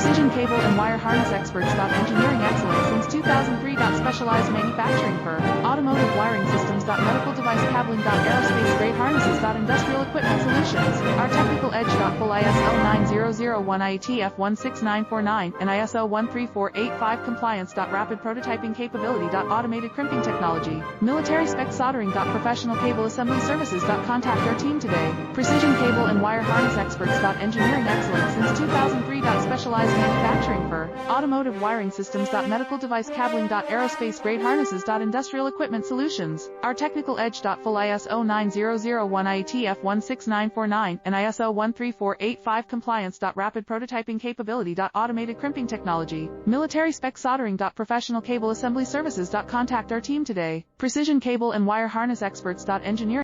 Precision cable and wire harness experts. Engineering excellence since 2003. Specialized manufacturing for automotive wiring systems. Medical device cabling. Aerospace grade harnesses. Industrial equipment solutions. Our technical edge. Full ISO 9001 IATF 16949 and ISO 13485 compliance. Rapid prototyping capability. Automated crimping technology. Military spec soldering. Professional cable assembly services. Contact our team today. Precision cable and wire harness experts. Engineering excellence since 2003. Specialized manufacturing for automotive wiring systems. Medical device cabling. Aerospace grade harnesses. Industrial equipment solutions. Our technical edge. Full ISO 9001 IATF 16949 and ISO 13485 compliance. Rapid prototyping capability. Automated crimping technology. Military spec soldering. Professional cable assembly services. Contact our team today. Precision cable and wire harness experts. Engineering